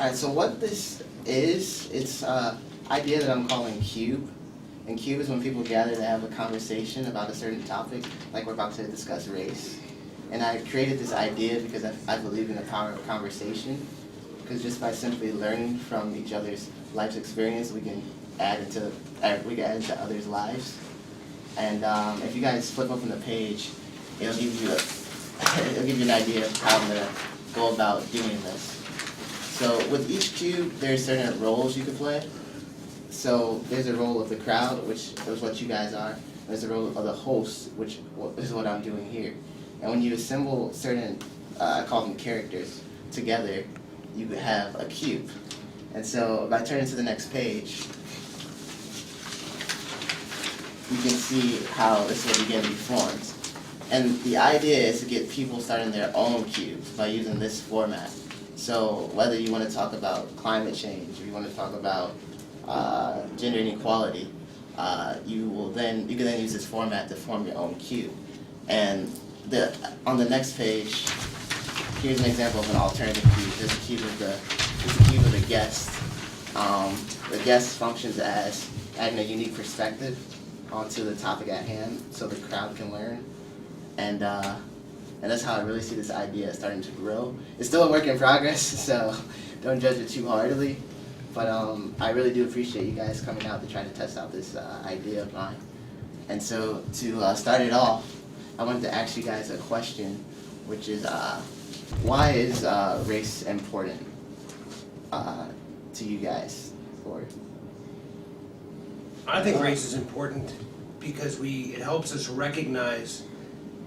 Alright, so what this is, it's an idea that I'm calling CUBE. And CUBE is when people gather to have a conversation about a certain topic, like we're about to discuss race. And I created this idea because I believe in the power of conversation. Because just by simply learning from each other's life's experience, we can add into others' lives. And if you guys flip open the page, it'll give you an idea of how I'm gonna go about doing this. So with each cube, there's certain roles you can play. So there's a role of the crowd, which is what you guys are. There's a role of the host, which is what I'm doing here. And when you assemble certain, I call them characters, together, you have a cube. And so if I turn to the next page, you can see how this will begin to be formed. And the idea is to get people starting their own cubes by using this format. So whether you want to talk about climate change, or you want to talk about gender inequality, you can then use this format to form your own cube. And on the next page, here's an example of an alternative cube. This is a cube of the guest. The guest functions as adding a unique perspective onto the topic at hand, so the crowd can learn. And that's how I really see this idea starting to grow. It's still a work in progress, so don't judge it too hardly. But I really do appreciate you guys coming out to try to test out this idea of mine. And so to start it off, I wanted to ask you guys a question, which is why is race important to you guys? Or I think race is important because it helps us recognize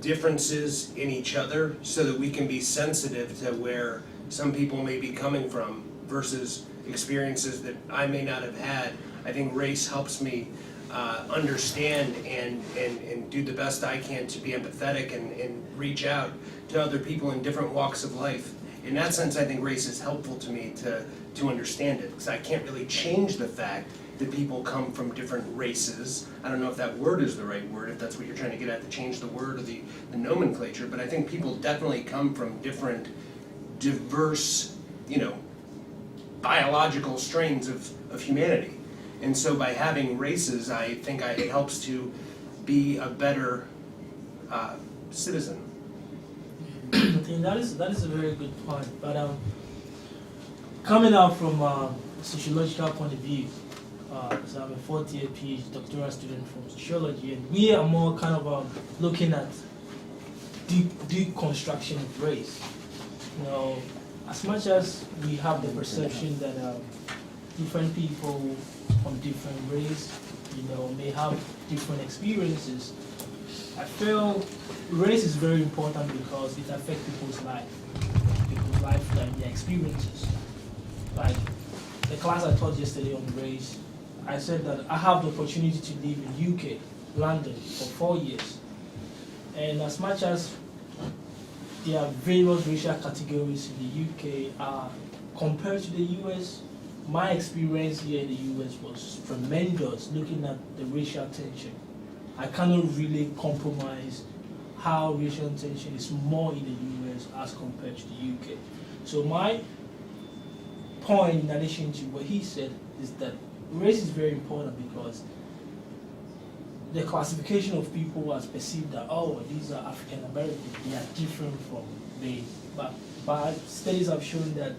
differences in each other so that we can be sensitive to where some people may be coming from versus experiences that I may not have had. I think race helps me understand and do the best I can to be empathetic and reach out to other people in different walks of life. In that sense, I think race is helpful to me to understand it, because I can't really change the fact that people come from different races. I don't know if that word is the right word, if that's what you're trying to get at, to change the word or the nomenclature, but I think people definitely come from different, diverse, biological strains of humanity. And so by having races, I think it helps to be a better citizen. I think that is a very good point. But coming out from a sociological point of view, so I'm a fourth-year PhD doctoral student from sociology, and we are more kind of looking at deconstruction of race. As much as we have the perception that different people from different race, may have different experiences, I feel race is very important because it affects people's life and their experiences. Like the class I taught yesterday on race, I said that I have the opportunity to live in UK, London, for 4 years. And as much as there are various racial categories in the UK, compared to the US, my experience here in the US was tremendous, looking at the racial tension. I cannot really compromise how racial tension is more in the US as compared to the UK. So my point, in addition to what he said, is that race is very important because the classification of people as perceived that, these are African Americans, they are different from me. But studies have shown that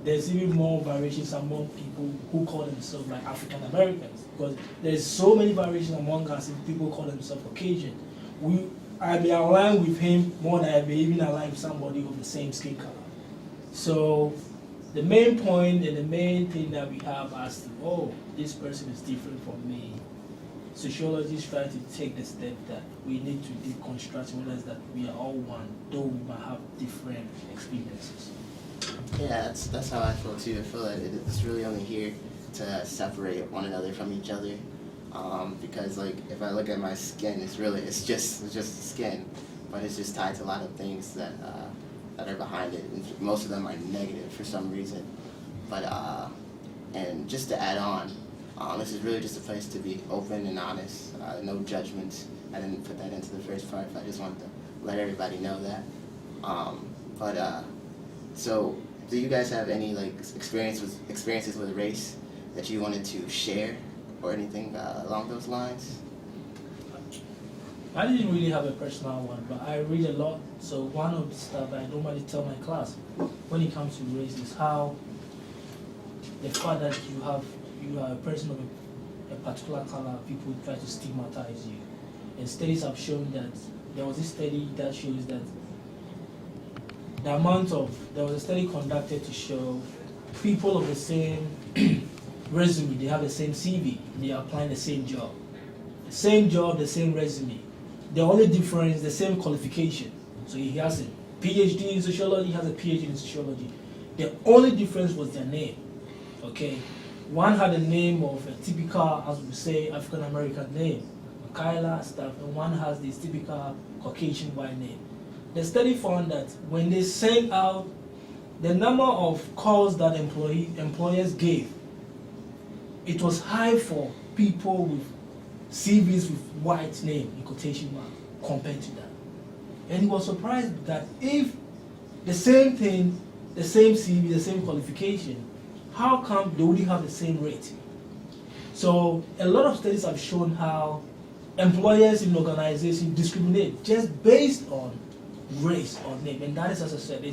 there's even more variations among people who call themselves like African Americans, because there's so many variations among us if people call themselves Caucasian. I may align with him more than I may even align with somebody of the same skin color. So the main point and the main thing that we have as to, this person is different from me, sociologists try to take the step that we need to deconstruct and realize that we are all one, though we might have different experiences. yeah, that's how I feel too. I feel like it's really only here to separate one another from each other. Because like if I look at my skin, it's just skin, but it's just tied to a lot of things that are behind it. And most of them are negative for some reason. But and just to add on, this is really just a place to be open and honest, no judgments. I didn't put that into the first part, but I just wanted to let everybody know that. So do you guys have any like experiences with race that you wanted to share or anything along those lines? I didn't really have a personal one, but I read a lot. So one of the stuff I normally tell my class when it comes to race is how the fact that you are a person of a particular color, people try to stigmatize you. And studies have shown that there was a study that shows that there was a study conducted to show people of the same resume, they have the same CV, they are applying the same job. The same job, the same resume. The only difference, the same qualification. So he has a PhD in sociology, he has a PhD in sociology. The only difference was their name, okay? One had a name of a typical, as we say, African American name, Kyla stuff, and one has this typical Caucasian white name. The study found that when they sent out the number of calls that employers gave, it was high for people with CVs with white name in quotation mark compared to that. And he was surprised that if the same thing, the same CV, the same qualification, how come they wouldn't have the same rate? So a lot of studies have shown how employers in organizations discriminate just based on race or name. And that is, as I said,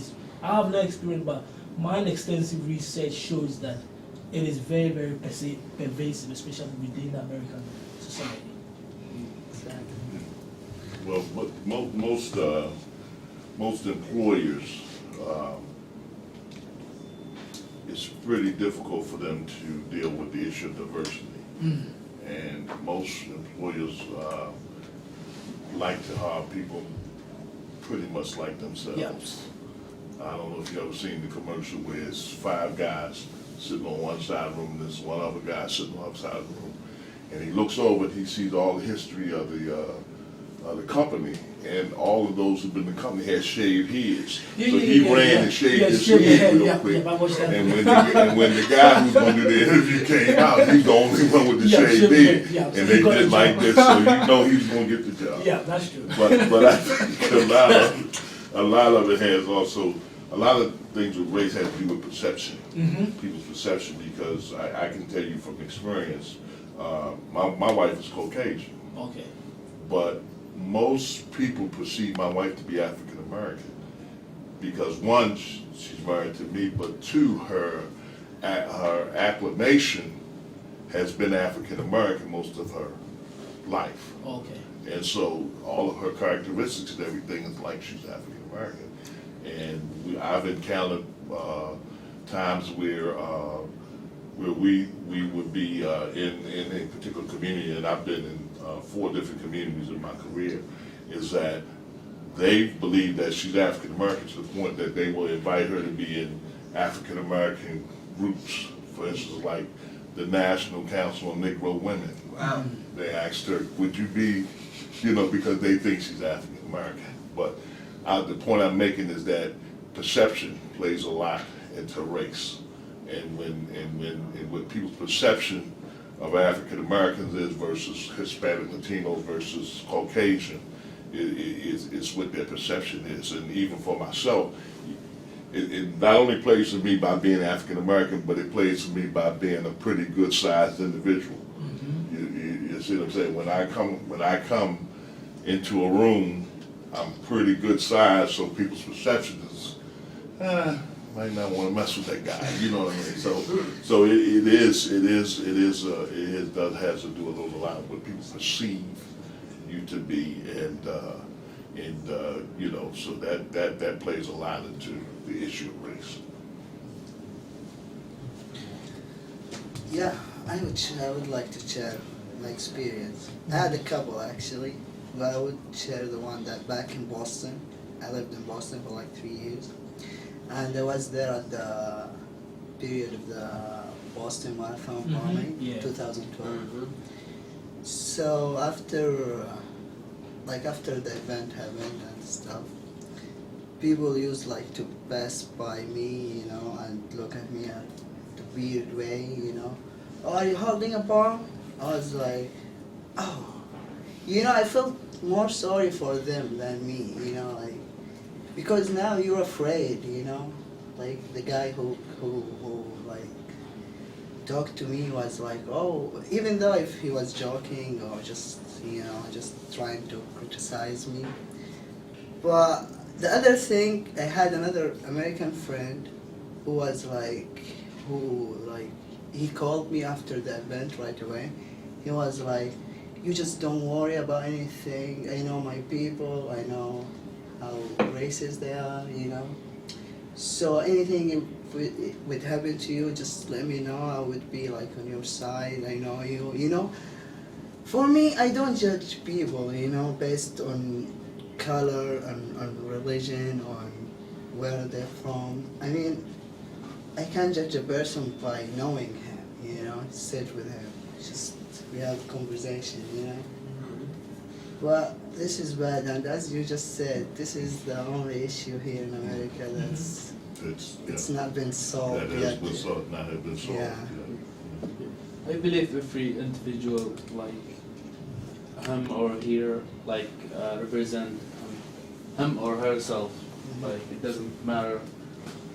I have no experience, but my extensive research shows that it is very, very pervasive, especially within American society. Well, most employers, it's pretty difficult for them to deal with the issue of diversity. And most employers like to hire people pretty much like themselves. Yep. I don't know if you ever seen the commercial where it's 5 guys sitting on one side of the room, and there's one other guy sitting on the other side of the room. And he looks over and he sees all the history of the company, and all of those who've been in the company had shaved heads. So he ran and shaved his head real quick. And when the guy who's going to do the interview came out, he's the only one with the shaved head. And they did like this, so you know he's going to get the job. Yeah, that's true. But I think a lot of it has also, a lot of things with race has to do with perception, people's perception, because I can tell you from experience, my wife is Caucasian. Okay. But most people perceive my wife to be African American because one, she's married to me, but two, her acclimation has been African American most of her life. Okay. And so all of her characteristics and everything is like she's African American. And I've encountered times where we would be in a particular community, and I've been in 4 different communities in my career, is that they believe that she's African American to the point that they will invite her to be in African American groups. For instance, like the National Council on Negro Women. Wow. They asked her, would you be, because they think she's African American. But the point I'm making is that perception plays a lot into race. And when people's perception of African Americans is versus Hispanic, Latino versus Caucasian, it's what their perception is. And even for myself, it not only plays for me by being African American, but it plays for me by being a pretty good sized individual. You see what I'm saying? When I come into a room, I'm pretty good size, so people's perception is, might not want to mess with that guy. You know what I mean? So it has to do a lot with what people perceive you to be, and so that plays a lot into the issue of race. Yeah, I would like to share my experience. I had a couple actually, but I would share the one that back in Boston. I lived in Boston for like 3 years, and I was there at the period of the Boston Marathon bombing, 2012. So after the event happened and stuff, people used like to pass by me, and look at me in a weird way, Oh, are you holding a bomb? I was like, oh, I felt more sorry for them than me, because now you're afraid, like the guy who like talked to me was like, oh, even though if he was joking or just just trying to criticize me. But the other thing, I had another American friend who was he called me after the event right away. He was like, you just don't worry about anything. I know my people. I know how racist they are. So anything would happen to you, just let me know. I would be like on your side. I know you. For me, I don't judge people, based on color, on religion, on where they're from. I mean, I can't judge a person by knowing him, sit with him, just we have a conversation, But this is bad, and as you just said, this is the only issue here in America that's it's not been solved That yet. not have been solved. Yeah. I believe every individual, like him or her, like represent him or herself. Like it doesn't matter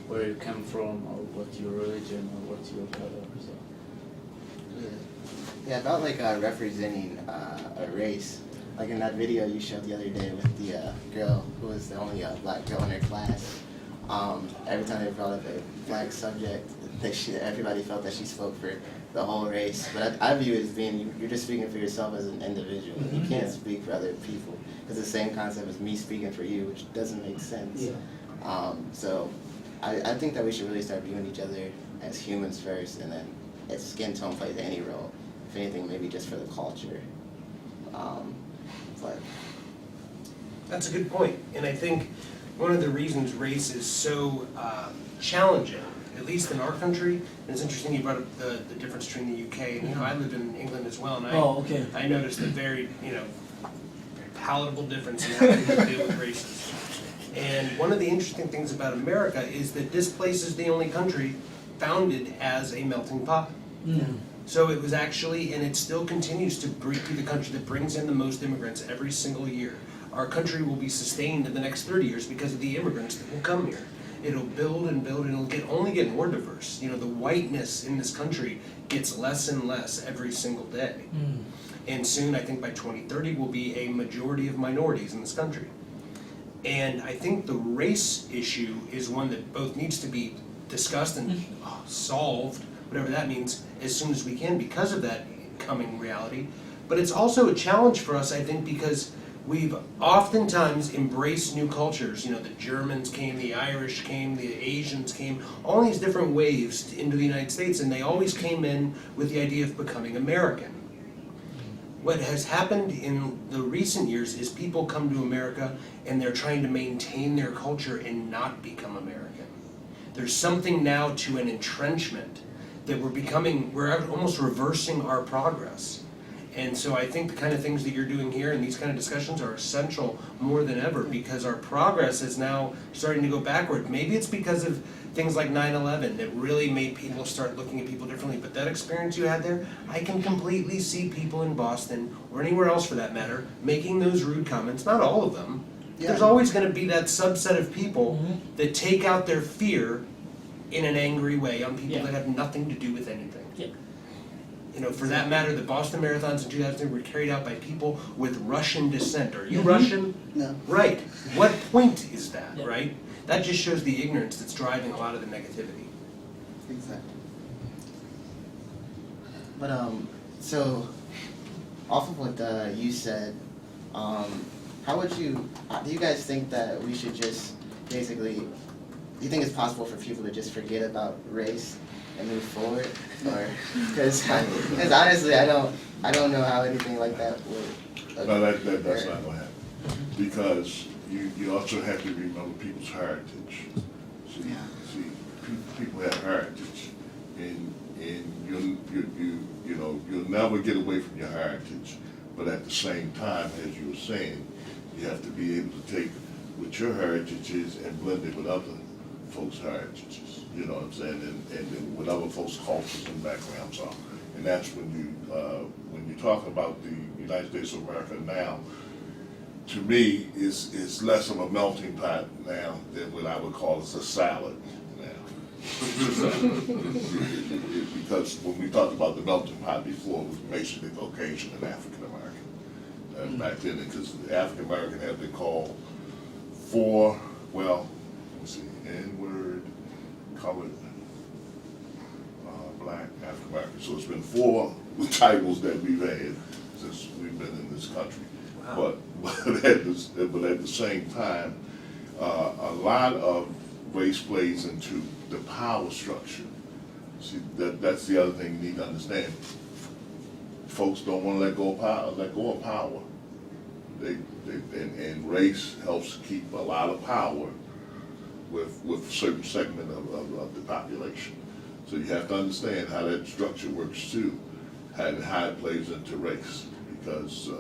where you come from or what your religion or what your color. So. Yeah, about like representing a race. Like in that video you showed the other day with the girl who was the only black girl in her class. Every time they brought up a black subject, everybody felt that she spoke for the whole race. But I view it as being, you're just speaking for yourself as an individual. You can't speak for other people. It's the same concept as me speaking for you, which doesn't make sense. Yeah. So I think that we should really start viewing each other as humans first, and then if skin tone plays any role, if anything, maybe just for the culture. But That's a good point, and I think one of the reasons race is so challenging, at least in our country, and it's interesting you brought up the difference between the UK, and I lived in England as well, and I noticed a very, palatable difference in how people deal with races. And one of the interesting things about America is that this place is the only country founded as a melting pot. So it was actually, and it still continues to be the country that brings in the most immigrants every single year. Our country will be sustained in the next 30 years because of the immigrants that will come here. It'll build and build, and it'll only get more diverse. The whiteness in this country gets less and less every single day. And soon, I think by 2030, will be a majority of minorities in this country. And I think the race issue is one that both needs to be discussed and solved, whatever that means, as soon as we can because of that coming reality. But it's also a challenge for us, I think, because we've oftentimes embraced new cultures. The Germans came, the Irish came, the Asians came, all these different waves into the United States, and they always came in with the idea of becoming American. What has happened in the recent years is people come to America and they're trying to maintain their culture and not become American. There's something now to an entrenchment that we're almost reversing our progress. And so I think the kind of things that you're doing here and these kind of discussions are essential more than ever because our progress is now starting to go backward. Maybe it's because of things like 9/11 that really made people start looking at people differently. But that experience you had there, I can completely see people in Boston, or anywhere else for that matter, making those rude comments. Not all of them. Yeah. There's always going to be that subset of people that take out their fear in an angry way on people that have nothing to do with anything. For that matter, the Boston Marathons in 2003 were carried out by people with Russian descent. Are you Russian? No. Right. What point is that, Yeah. right? That just shows the ignorance that's driving a lot of the negativity. exactly. But so off of what you said, how would you? Do you guys think that we should just basically? Do you think it's possible for people to just forget about race and move forward, or because honestly, I don't know how anything like that would. No, that's not going to happen. Because you also have to remember people's heritage. See, people have heritage, and you'll never get away from your heritage. But at the same time, as you were saying, you have to be able to take what your heritage is and blend it with other folks' heritages. You know what I'm saying, and with other folks' cultures and backgrounds are. And that's when you talk about the United States of America now. To me, is less of a melting pot now than what I would call as a salad now. Because when we talked about the melting pot before, it was basically Caucasian and African American. And back then, because the African American had been called four, well, let's see, N-word, colored, black, African American. So it's been four titles that we've had since we've been in this country. Wow. But at the same time, a lot of race plays into the power structure. See, that's the other thing you need to understand. Folks don't want to let go of power. And race helps keep a lot of power with a certain segment of the population. So you have to understand how that structure works too, how it plays into race, because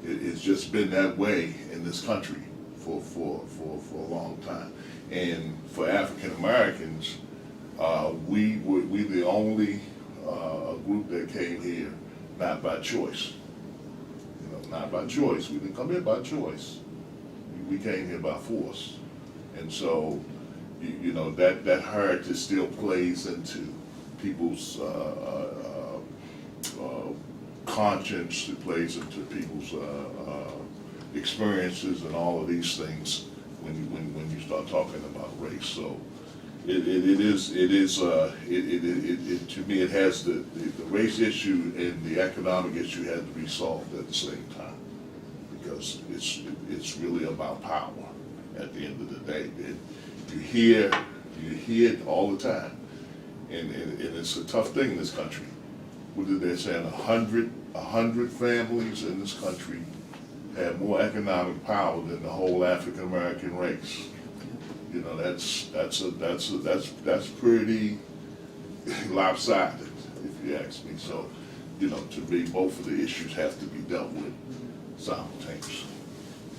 it's just been that way in this country for a long time. And for African Americans, we're the only group that came here not by choice. You know, not by choice. We didn't come here by choice. We came here by force. And so, you know, that heritage still plays into people's conscience. It plays into people's experiences and all of these things when you start talking about race. So to me, it has the race issue and the economic issue had to be solved at the same time, because it's really about power at the end of the day. You hear it all the time, and it's a tough thing in this country. What did they say? 100 families in this country have more economic power than the whole African American race. You know, that's pretty lopsided, if you ask me. So, you know, to me, both of the issues have to be dealt with simultaneously.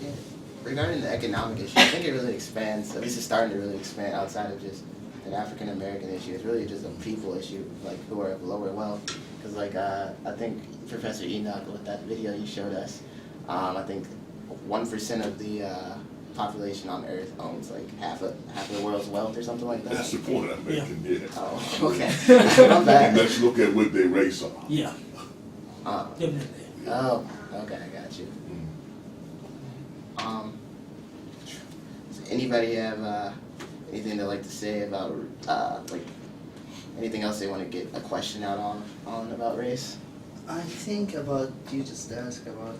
Yeah. Regarding the economic issue, I think it really expands, at least it's starting to really expand outside of just an African American issue. It's really just a people issue, like who are of lower wealth. Because like I think Professor Enoch, with that video you showed us, I think 1% of the population on Earth owns like half of the world's wealth or something like that. That's the point I'm making, yeah. Oh, okay. My bad. And let's look at what their race are. Yeah, definitely. Oh, okay, I got you. Does anybody have anything they'd like to say about like anything else they want to get a question out on about race? I think about, you just asked about,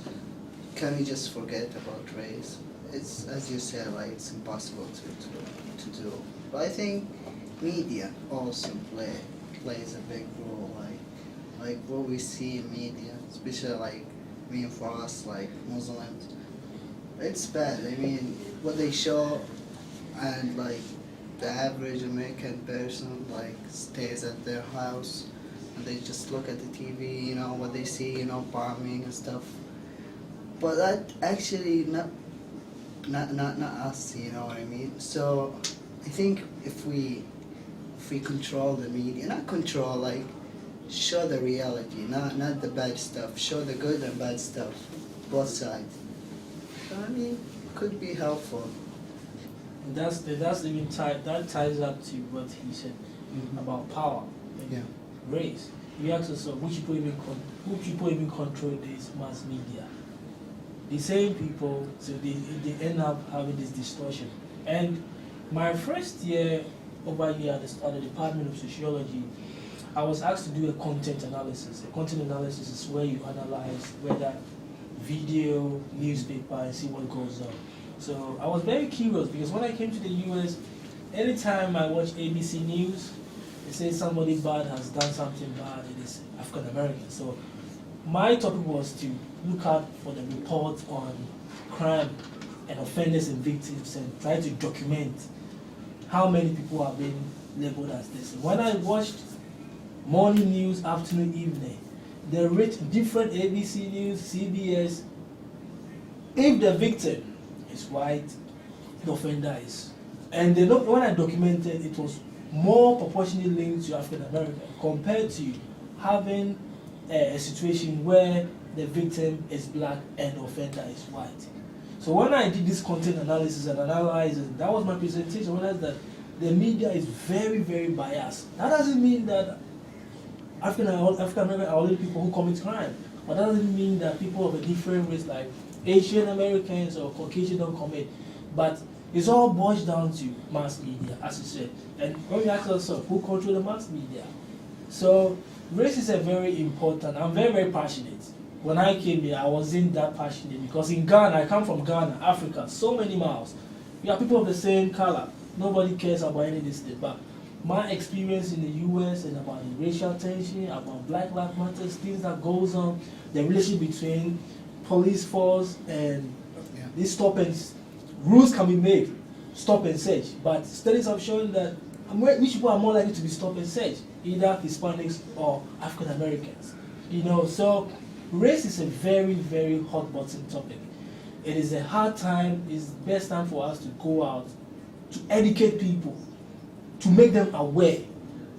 can we just forget about race? It's, as you said, like it's impossible to do. But I think media also plays a big role. Like what we see in media, especially like for us, like Muslims, it's bad. I mean, what they show, and like the average American person like stays at their house and they just look at the TV, you know, what they see, you know, bombing and stuff. But that actually not us, you know what I mean? So I think if we control the media, not control, like show the reality, not the bad stuff, show the good and bad stuff, both sides. So I mean, could be helpful. That's even that ties up to what he said about power and Yeah. race. We ask ourselves, who people even control this mass media? The same people, so they end up having this distortion. And my first year over here at the Department of Sociology, I was asked to do a content analysis. A content analysis is where you analyze whether video, newspaper, and see what goes on. So I was very curious because when I came to the US, anytime I watch ABC News, they say somebody bad has done something bad, it is African American. So my topic was to look out for the reports on crime and offenders and victims and try to document how many people are being labeled as this. When I watched morning news, afternoon, evening, they rate different ABC News, CBS. If the victim is white, the offender is. And when I documented, it was more proportionally linked to African American compared to having a situation where the victim is black and the offender is white. So when I did this content analysis and analyzing, that was my presentation. I realized that the media is very, very biased. That doesn't mean that African American are only people who commit crime. But that doesn't mean that people of a different race like Asian Americans or Caucasian don't commit. But it's all boils down to mass media, as you said. And when we ask ourselves, who control the mass media? So race is a very important, I'm very, very passionate. When I came here, I wasn't that passionate because in Ghana, I come from Ghana, Africa, so many miles. We are people of the same color. Nobody cares about any of this thing. But my experience in the US and about the racial tension, about Black Lives Matter, things that goes on, the relationship between police force and this stop and rules can be made, stop and search. But studies have shown that which people are more likely to be stop and search, either Hispanics or African Americans. You know, so race is a very, very hot button topic. It is a hard time, it's the best time for us to go out, to educate people, to make them aware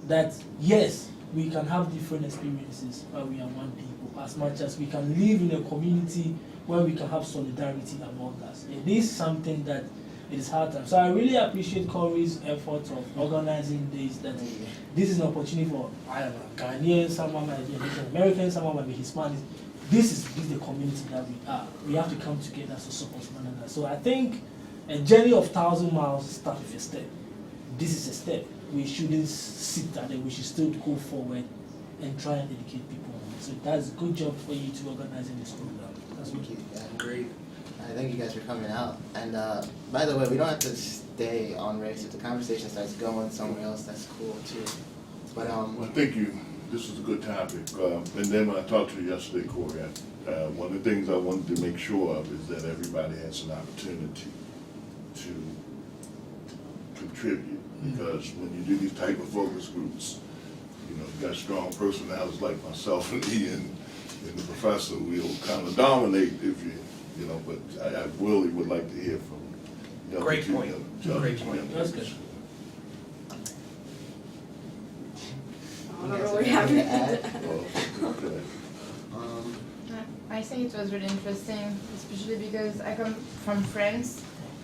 that yes, we can have different experiences, but we are one people, as much as we can live in a community where we can have solidarity among us. It is something that it is hard time. So I really appreciate Corey's effort of organizing this, that this is an opportunity for, I don't know, Ghanaians, someone might be American, someone might be Hispanic. This is the community that we are. We have to come together to support one another. So I think a journey of 1,000 miles starts with a step. This is a step. We shouldn't sit at it. We should still go forward and try and educate people. So that's a good job for you to organizing this program. That's Thank you. Yeah. Great. Thank you guys for coming out. And by the way, we don't have to stay on race. If the conversation starts going somewhere else, that's cool too. But Well, thank you. This is a good topic. And then when I talked to you yesterday, Corey, one of the things I wanted to make sure of is that everybody has an opportunity to contribute. Because when you do these type of focus groups, you know, you got strong personalities like myself and Ian and the professor, we'll kind of dominate if you know, but I really would like to hear from young Great people, point. young Great people, point. young That's people. good. you guys have anything to add? Oh, okay. I think it was really interesting, especially because I come from France,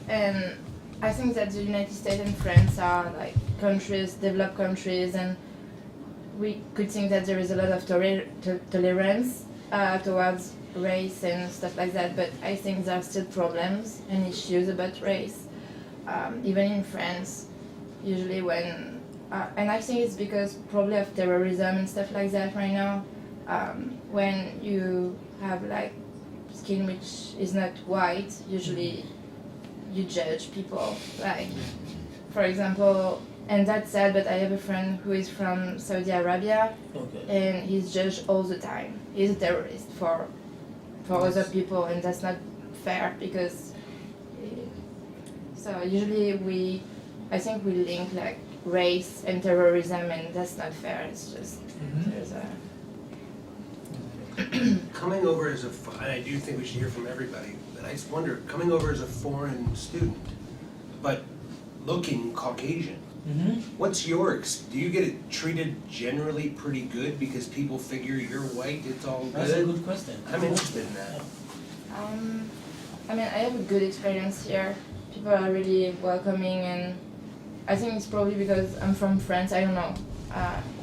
and I think that the United States and France are like countries, developed countries, and we could think that there is a lot of tolerance towards race and stuff like that, but I think there are still problems and issues about race, even in France, usually when, and I think it's because probably of terrorism and stuff like that right now, when you have like skin which is not white, usually you judge people, like, for example, and that's sad, but I have a friend who is from Saudi Arabia, and he's judged all the time. He's a terrorist for other people, and that's not fair because, so usually I think we link like race and terrorism, and that's not fair. It's just, there's a... Coming over as and I do think we should hear from everybody, but I just wonder, coming over as a foreign student, but looking Caucasian, what's your, do you get it treated generally pretty good because people figure you're white, it's all good? That's a good question. I'm interested in that. I mean, I have a good experience here. People are really welcoming, and I think it's probably because I'm from France, I don't know.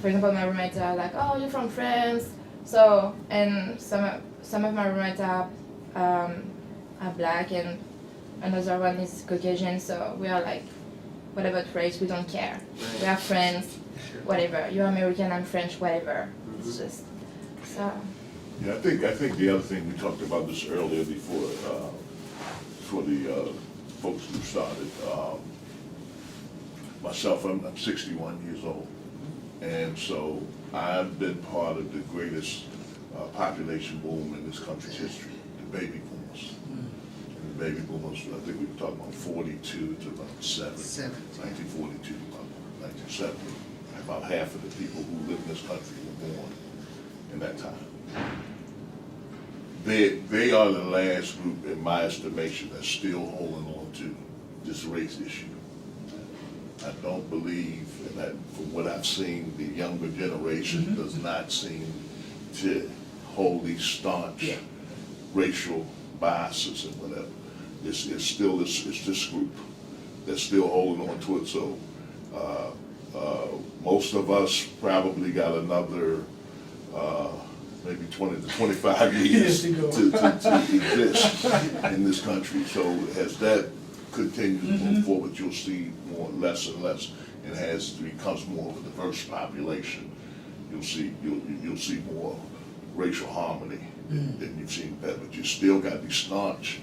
For example, my roommates are like, oh, you're from France? So, and some of my roommates are black, and another one is Caucasian, so we are like, what about race? We don't care. Right. We are friends, Sure. whatever. You're American, I'm French, whatever. It's just, so. Yeah, I think the other thing, we talked about this earlier before the folks who started. Myself, I'm 61 years old, and so I've been part of the greatest population boom in this country's history, the baby boomers. And the baby boomers, I think we were talking about 42 to about 1942 to about 1970. About half of the people who live in this country were born in that time. They are the last group, in my estimation, that's still holding on to this race issue. I don't believe, and that from what I've seen, the younger generation does not seem to hold these staunch racial biases and whatever. It's this group that's still holding on to it. So Most of us probably got another, maybe 20 to 25 years to go. to exist in this country. So as that continues to move forward, you'll see more, less and less, and as it becomes more of a diverse population, you'll see more racial harmony than you've seen that. But you still got these staunch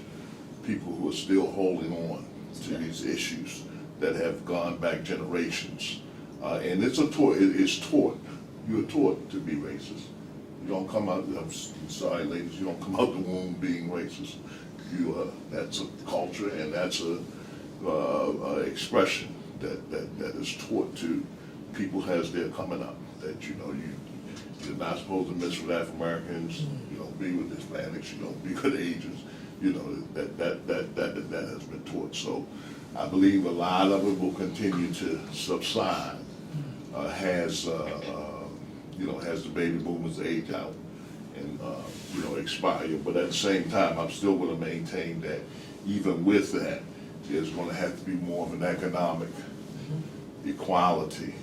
people who are still holding on to these issues that have gone back generations. And it's taught. You're taught to be racist. You don't come out, I'm sorry ladies, you don't come out the womb being racist. That's a culture and that's a expression that is taught to people as they're coming up. That you're not supposed to mix with African Americans, you don't be with Hispanics, you don't be with Asians. That has been taught. So I believe a lot of it will continue to subside as the baby boomers age out and expire. But at the same time, I'm still going to maintain that even with that, there's going to have to be more of an economic equality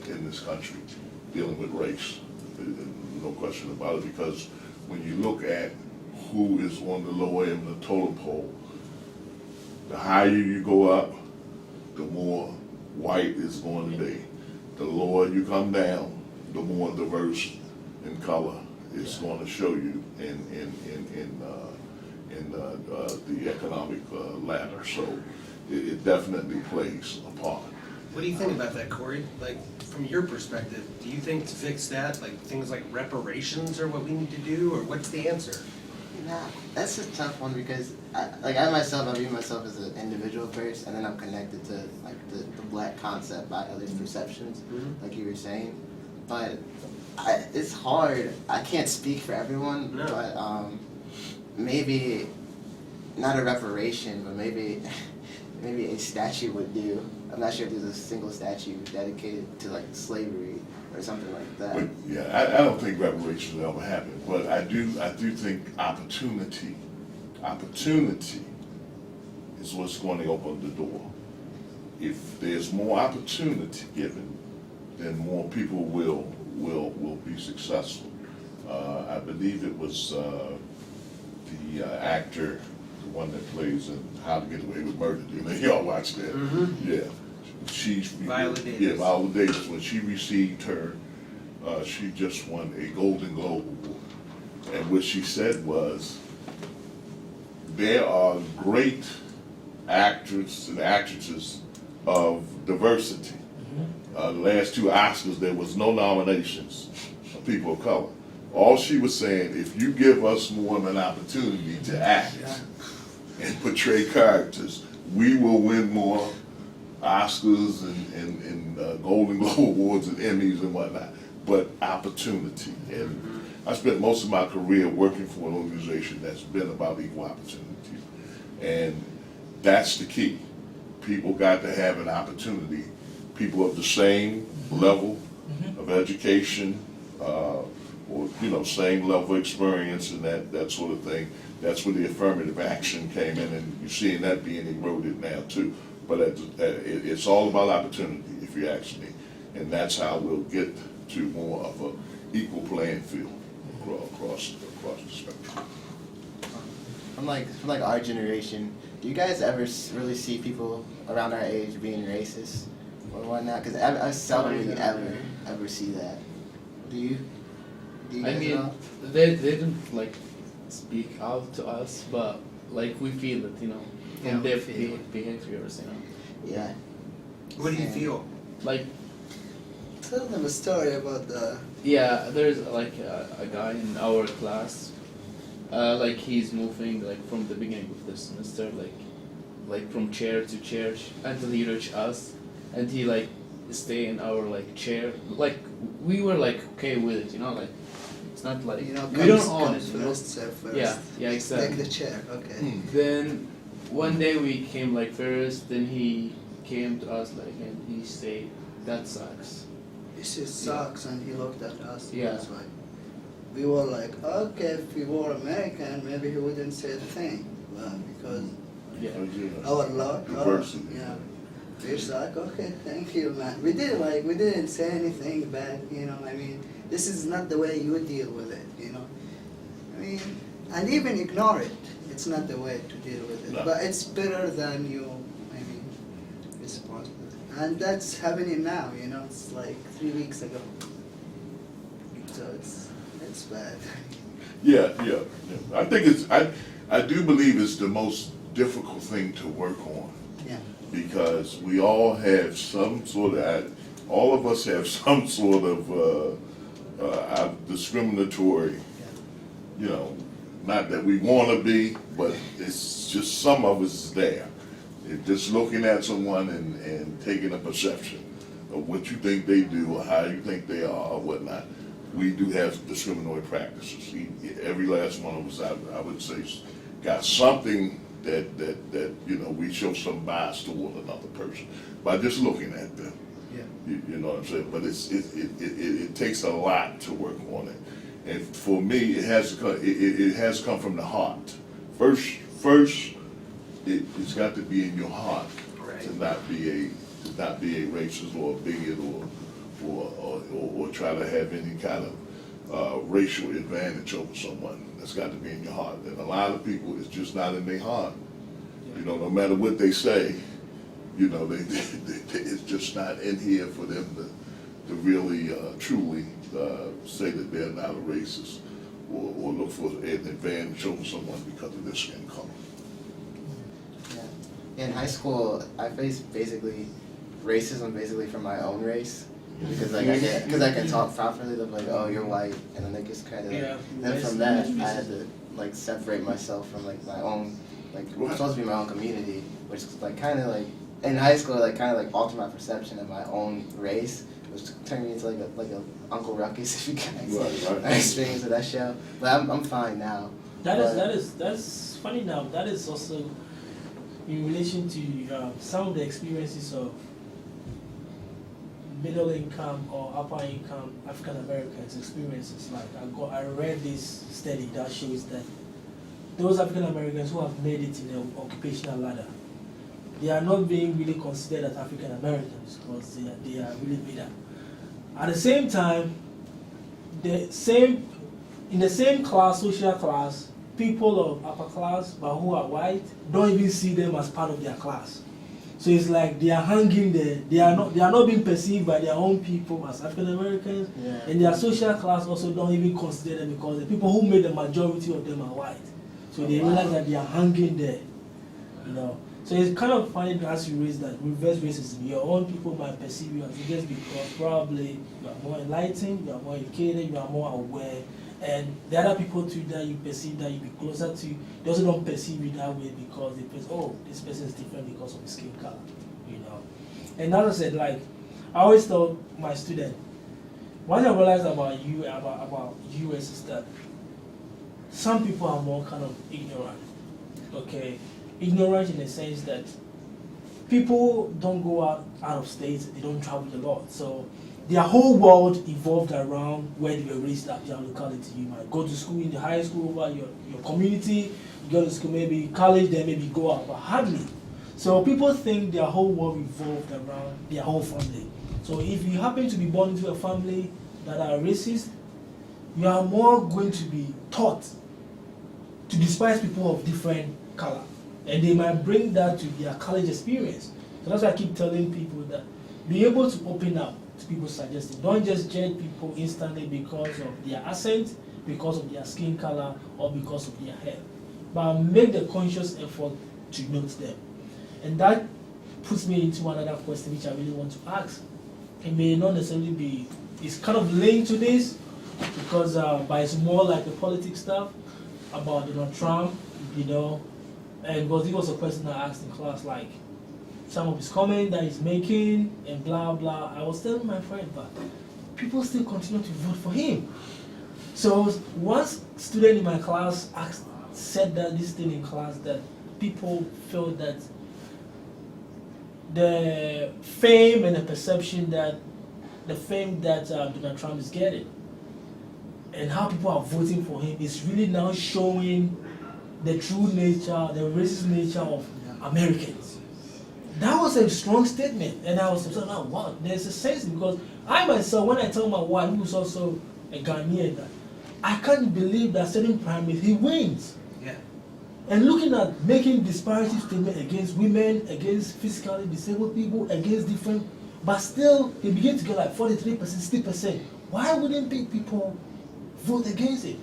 in this country dealing with race. No question about it, because when you look at who is on the lower end of the totem pole, the higher you go up, the more white it's going to be. The lower you come down, the more diverse in color it's going to show you in the economic ladder. So it definitely plays a part. What do you think about that, Corey? Like, from your perspective, do you think to fix that, like things like reparations are what we need to do, or what's the answer? Nah, that's a tough one because I view myself as an individual first, and then I'm connected to like the black concept by others' perceptions, like you were saying. But it's hard. I can't speak for everyone, No. but maybe not a reparation, but maybe a statue would do. I'm not sure if there's a single statue dedicated to like slavery or something like that. But yeah, I don't think reparations will ever happen. But I do think opportunity is what's going to open the door. If there's more opportunity given, then more people will be successful. I believe it was the actor, the one that plays in How to Get Away with Murder. Y'all watch that? Yeah. Viola Davis. Yeah, Viola Davis. When she received her, she just won a Golden Globe Award. And what she said was, there are great actors and actresses of diversity. The last two Oscars, there was no nominations for people of color. All she was saying, if you give us more of an opportunity to act and portray characters, we will win more Oscars and Golden Globe Awards and Emmys and whatnot. But opportunity. And I spent most of my career working for an organization that's been about equal opportunity. And that's the key. People got to have an opportunity. People of the same level of education, or same level of experience and that sort of thing. That's where the affirmative action came in, and you're seeing that being eroded now too. But it's all about opportunity, if you ask me, and that's how we'll get to more of an equal playing field across the spectrum. From like our generation, do you guys ever really see people around our age being racist or whatnot? Because I seldomly ever see that. Do you? Do you guys know? They didn't like speak out to us, but like we feel it, from their behaviors, Yeah. What do you feel? Like, Tell them a story about the. yeah, there's like a guy in our class, like he's moving like from the beginning of the semester, like from chair to chair until he reach us, and he like stay in our like chair. Like we were like okay with it, like it's not like we don't own it, Serve first. Yeah, exactly. Take the chair, okay. Then one day we came like first, then he came to us like and he said, "That sucks." He said sucks and he looked at us. Yeah. That's why. We were like, okay, if we were American, maybe he wouldn't say a thing. Because Yeah. our law, Diversity. yeah. We're just like, okay, thank you, man. We didn't say anything bad, you know. I mean, this is not the way you deal with it, you know. I mean, and even ignore it. It's not the way to deal with it. No. But it's better than you, I mean, respond. And that's happening now, you know. It's like 3 weeks ago. So it's bad. Yeah. I think I do believe it's the most difficult thing to work on. Yeah. Because we all have some sort of, all of us have some sort of discriminatory, you know, not that we want to be, but it's just some of us is there. It's just looking at someone and taking a perception of what you think they do or how you think they are or whatnot. We do have discriminatory practices. Every last one of us, I would say, got something that you know, we show some bias toward another person by just looking at them. Yeah. You know what I'm saying? But it takes a lot to work on it, and for me, it has to come from the heart. First, it's got to be in your heart to not be a racist or a bigot or try to have any kind of racial advantage over someone. That's got to be in your heart. And a lot of people, it's just not in their heart. You know, no matter what they say, you know, it's just not in here for them to really, truly say that they're not a racist or look for an advantage over someone because of their skin color. Yeah. In high school, I faced basically racism from my own race. Because like I can talk properly, they're like, oh, you're white, and then they just kind of then from that I had to like separate myself from like my own, like I'm supposed to be my own community, which is like kind of like in high school like kind of like alter my perception of my own race, which turned me into like a Uncle Ruckus, if you guys Right. experience of that show. But I'm fine now. That's funny now. That is also in relation to some of the experiences of middle income or upper income African Americans experiences. Like I read this study that shows that those African Americans who have made it in the occupational ladder, they are not being really considered as African Americans because they are really bitter. At the same time, in the same class, social class, people of upper class but who are white don't even see them as part of their class. So it's like they are hanging there. They are not being perceived by their own people as African Americans, and their social class also don't even consider them because the people who made the majority of them are white. So they realize that they are hanging there, you know. So it's kind of funny as you raise that reverse racism. Your own people might perceive you as just because probably you are more enlightened, you are more educated, you are more aware, and the other people too that you perceive that you be closer to, they also don't perceive you that way because they perceive, oh, this person is different because of his skin color, you know. And as I said, like I always tell my student, what I realized about US is that some people are more kind of ignorant. Okay, ignorant in the sense that people don't go out of state, they don't travel a lot, so their whole world evolved around where they were raised at, their locality. You might go to school in the high school over your community, you go to school maybe college, then maybe go out, but hardly. So people think their whole world revolved around their whole family. So if you happen to be born into a family that are racist, you are more going to be taught to despise people of different color. And they might bring that to their college experience. So that's why I keep telling people that be able to open up to people's suggestions. Don't just judge people instantly because of their accent, because of their skin color, or because of their hair. But make the conscious effort to note them. And that puts me into another question which I really want to ask. It may not necessarily be, it's kind of linked to this, because but it's more like the politics stuff about Donald Trump, you know. And because it was a question I asked in class, like, some of his comments that he's making and blah blah. I was telling my friend, but people still continue to vote for him. So one student in my class said that this thing in class that people feel that the fame and the perception that Donald Trump is getting and how people are voting for him is really now showing the true nature, the racist nature of Americans. that was a strong statement, and I was like, oh, wow, there's a sense because I myself, when I tell my wife, who's also a Ghanaian, that I can't believe that certain primaries he wins. Yeah. And looking at making disparity statement against women, against physically disabled people, against different, but still he begins to get like 43%, 60%. Why wouldn't people vote against it?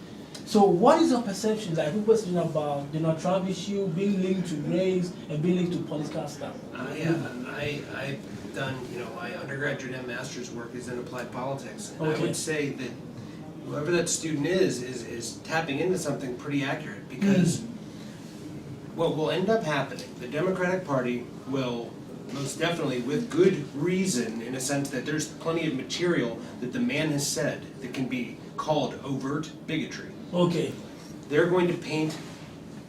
So what is your perception, like people speaking about the Donald Trump issue being linked to race and being linked to political stuff? I've done, my undergraduate and master's work is in applied politics. And I Okay. would say that whoever that student is tapping into something pretty accurate because what will end up happening, the Democratic Party will most definitely, with good reason, in a sense that there's plenty of material that the man has said that can be called overt bigotry. Okay. They're going to paint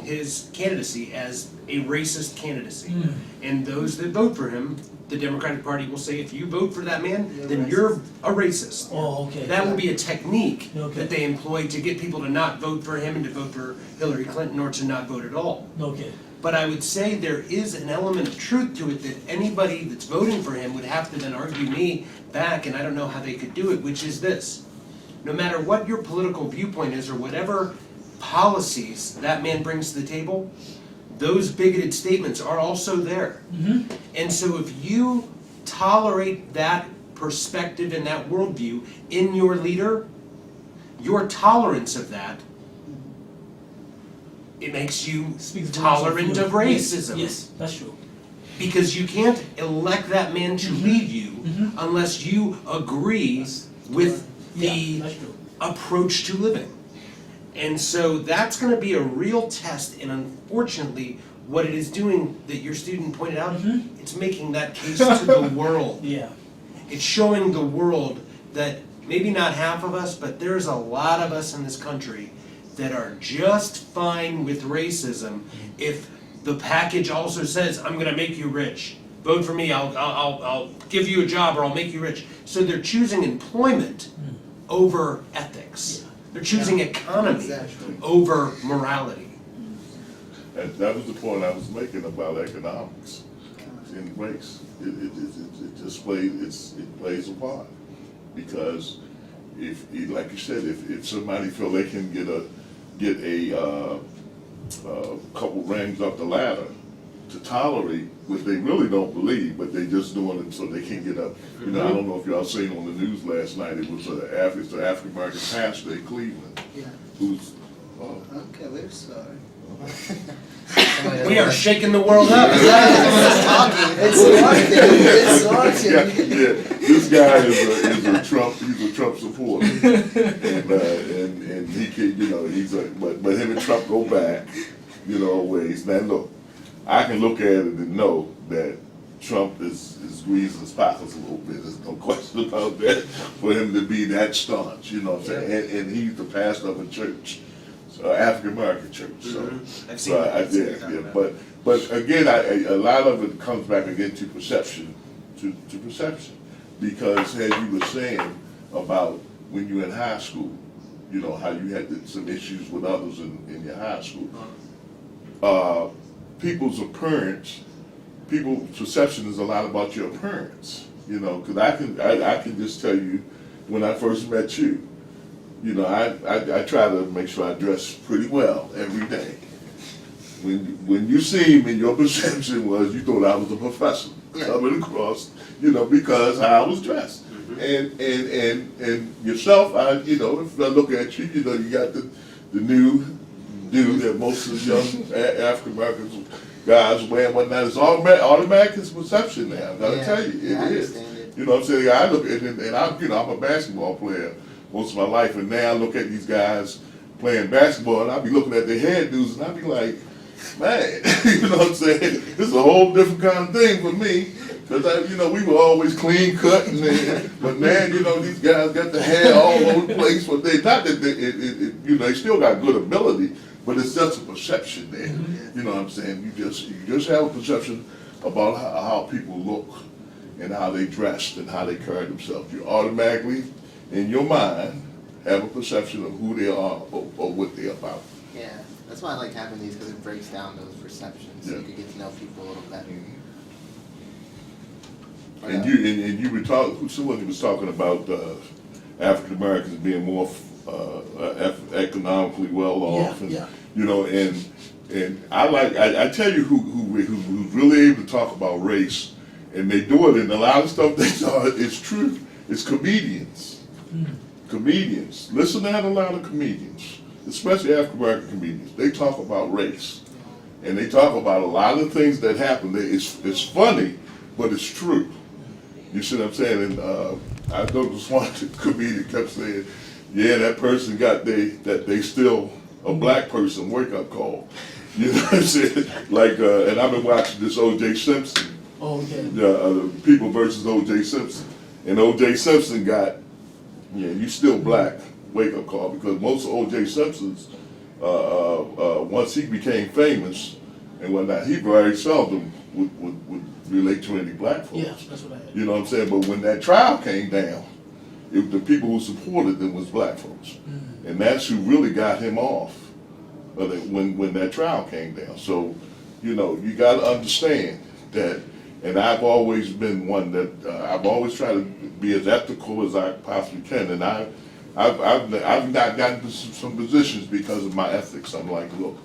his candidacy as a racist candidacy. And those that vote for him, the Democratic Party will say, if you vote for that man, then you're a racist. Oh, okay. That will be a technique Okay. that they employ to get people to not vote for him and to vote for Hillary Clinton or to not vote at all. Okay. But I would say there is an element of truth to it that anybody that's voting for him would have to then argue me back, and I don't know how they could do it, which is this. No matter what your political viewpoint is or whatever policies that man brings to the table, those bigoted statements are also there. And so if you tolerate that perspective and that worldview in your leader, your tolerance of that, it makes you Speaks tolerant of Yes, racism. yes, that's true. Because you can't elect that man to lead you unless you agree with Yeah, the that's true. approach to living. And so that's going to be a real test, and unfortunately, what it is doing that your student pointed out, it's making that case to the world. Yeah. It's showing the world that maybe not half of us, but there's a lot of us in this country that are just fine with racism if the package also says, I'm going to make you rich. Vote for me, I'll give you a job or I'll make you rich. So they're choosing employment over ethics. They're choosing economy Exactly. over morality. And that was the point I was making about economics and race. It just plays, it plays a part. Because if, like you said, if somebody feel they can get a couple rungs up the ladder to tolerate what they really don't believe, but they just doing it so they can get up. I don't know if y'all seen on the news last night, it was the African American pastor in Cleveland, Yeah. who's, Okay, we're sorry. We are shaking the world up. It's working. yeah, this guy is a Trump supporter, and he can, but him and Trump go back, ways. Now look, I can look at it and know that Trump is greasing his pockets a little bit. There's no question about that. For him to be that staunch, what I'm saying, and he's the pastor of a church. African American church. So, I've seen that. But again, a lot of it comes back again to perception, to perception, because as you were saying about when you were in high school, how you had some issues with others in your high school. People's appearance, people's perception is a lot about your appearance. Because I can just tell you when I first met you. I try to make sure I dress pretty well every day. When you see me, your perception was you thought I was a professional coming across, because how I was dressed. And yourself, if I look at you, you got the new dude that most of the young African American guys wear and whatnot. It's automatic perception now. I gotta tell you, it is. You know what I'm saying? I look at it, and I'm a basketball player most of my life, and now I look at these guys playing basketball, and I be looking at their hairdos, and I be like, man, you know what I'm saying? This is a whole different kind of thing for me, because we were always clean cut, but now these guys got the hair all over the place. But not that they still got good ability, but it's just a perception there. You know what I'm saying? You just have a perception about how people look and how they dressed and how they carry themselves. You automatically, in your mind, have a perception of who they are or what they're about. Yeah, that's why I like having these, because it breaks down those perceptions, so Yeah. you can get to know people a little better. And you were talking, someone was talking about African Americans being more economically well off, and you know, and I tell you who's really able to talk about race, and they do it, and a lot of stuff they thought is true. It's comedians. Comedians. Listen to a lot of comedians, especially African American comedians. They talk about race, and they talk about a lot of things that happen. It's funny, but it's true. You see what I'm saying? And I noticed one comedian kept saying, "Yeah, that person got they still a black person wake up call." You know what I'm saying? Like, and I've been watching this O.J. Simpson. Oh, okay. People versus O.J. Simpson, and O.J. Simpson got, yeah, you still black wake up call, because most of O.J. Simpson's once he became famous and whatnot, he very seldom would relate to any black folks. Yeah, that's what I had. You know what I'm saying? But when that trial came down, the people who supported them was black folks. And that's who really got him off when that trial came down. So, you know, you got to understand that, and I've always been one that I've always tried to be as ethical as I possibly can. And I've not gotten to some positions because of my ethics. I'm like, look,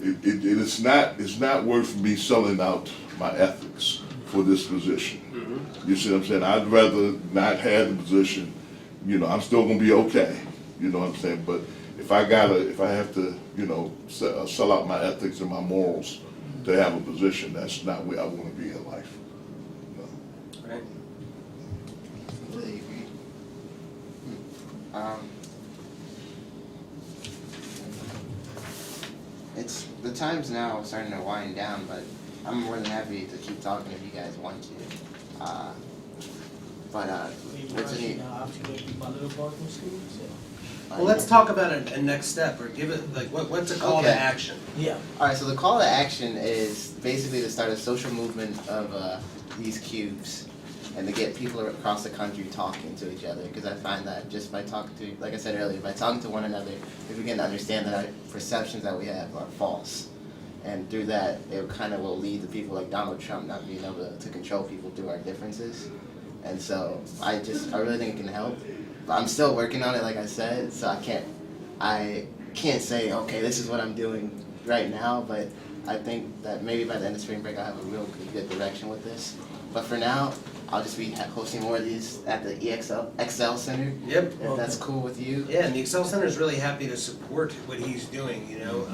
it's not worth me selling out my ethics for this position. You see what I'm saying? I'd rather not have the position. You know, I'm still gonna be okay. You know what I'm saying? But if I have to, you know, sell out my ethics and my morals to have a position, that's not where I want to be in life. No. Right. Completely agree. It's the time's now starting to wind down, but I'm more than happy to keep talking if you guys want to. Maybe What's I any? should have to go to my little boy from school. So. Well, let's talk about a next step, or give it, like, what's a call to Okay. action? Yeah. All right, so the call to action is basically to start a social movement of these cubes, and to get people across the country talking to each other. Because I find that just by talking to, like I said earlier, by talking to one another, we begin to understand that our perceptions that we have are false. And through that, it kind of will lead to people like Donald Trump not being able to control people through our differences. And so I really think it can help. But I'm still working on it, like I said, so I can't say, okay, this is what I'm doing right now, but I think that maybe by the end of spring break I'll have a real good direction with this. But for now, I'll just be hosting more of these at the Excel Center, Yep. if that's cool with you. Yeah, and the Excel Center is really happy to support what he's doing, you know.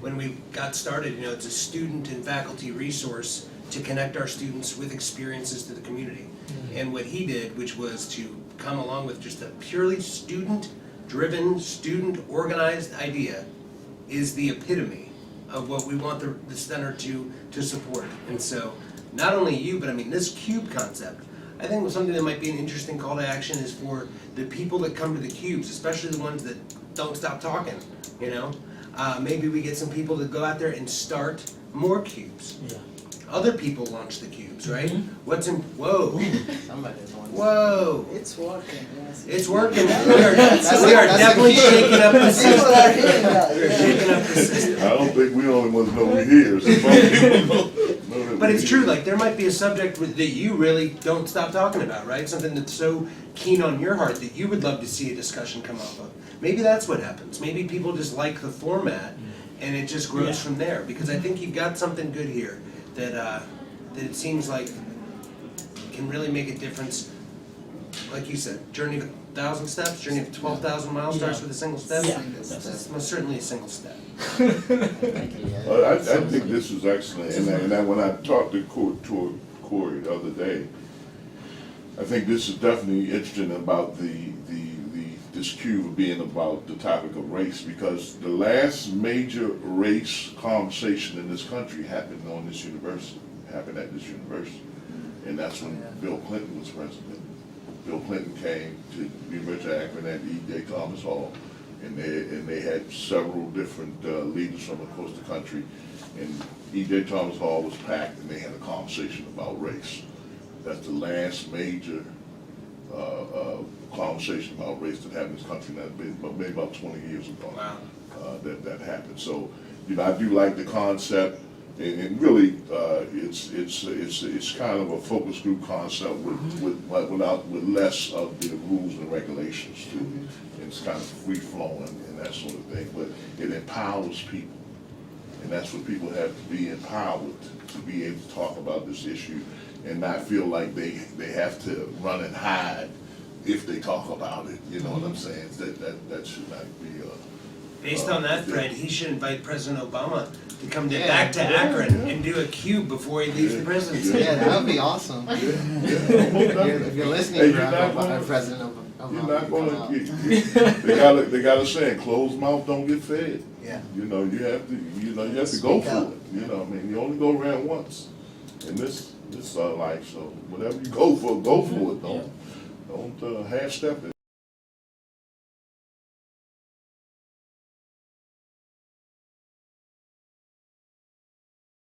When we got started, you know, it's a student and faculty resource to connect our students with experiences to the community. And what he did, which was to come along with just a purely student-driven, student-organized idea, is the epitome of what we want the center to support. And so, not only you, but I mean, this cube concept, I think something that might be an interesting call to action is for the people that come to the cubes, especially the ones that don't stop talking, you know? Maybe we get some people to go out there and start more cubes. Yeah. Other people launch the cubes, right? Whoa, Somebody's one. whoa. It's working, yes. It's working. We are definitely shaking up the People system. are hearing that, We're yeah. shaking up the system. I don't think we the only ones know we're here. So most people know that But we're it's true, here. like there might be a subject that you really don't stop talking about, right? Something that's so keen on your heart that you would love to see a discussion come off of. Maybe that's what happens. Maybe people just like the format and it just grows from there. Because I think you've got something good here that it seems like can really make a difference. Like you said, journey of 1,000 steps, journey of 12,000 miles starts with a single step. Yeah. That's most certainly a single step. Thank you, yeah. Well, I think this was excellent, and when I talked to Corey the other day, I think this is definitely interesting about this cube being about the topic of race, because the last major race conversation in this country happened at this university, and that's when Bill Clinton was president. Bill Clinton came to the University of Akron at E.J. Thomas Hall, and they had several different leaders from across the country, and E.J. Thomas Hall was packed, and they had a conversation about race. That's the last major conversation about race that happened in this country. That's been maybe about 20 years ago. Wow. That happened. So, you know, I do like the concept. And really, it's kind of a focus group concept with less of the rules and regulations too. And it's kind of free flowing and that sort of thing, but it empowers people. And that's what people have to be empowered to be able to talk about this issue and not feel like they have to run and hide if they talk about it, you know what I'm saying? That should not be Based on that, Fred, he should invite President Obama to come Yeah. back to Akron and do a cube before he leaves the presidency. Yeah, that would be awesome. If you're listening, Hey, you're not President Obama. You're not gonna, they got a saying, closed mouth don't get fed. Yeah. You know, you have to go Speak for out. it, you know, I mean, you only go around once in this life, so whatever you go for it, don't half step it.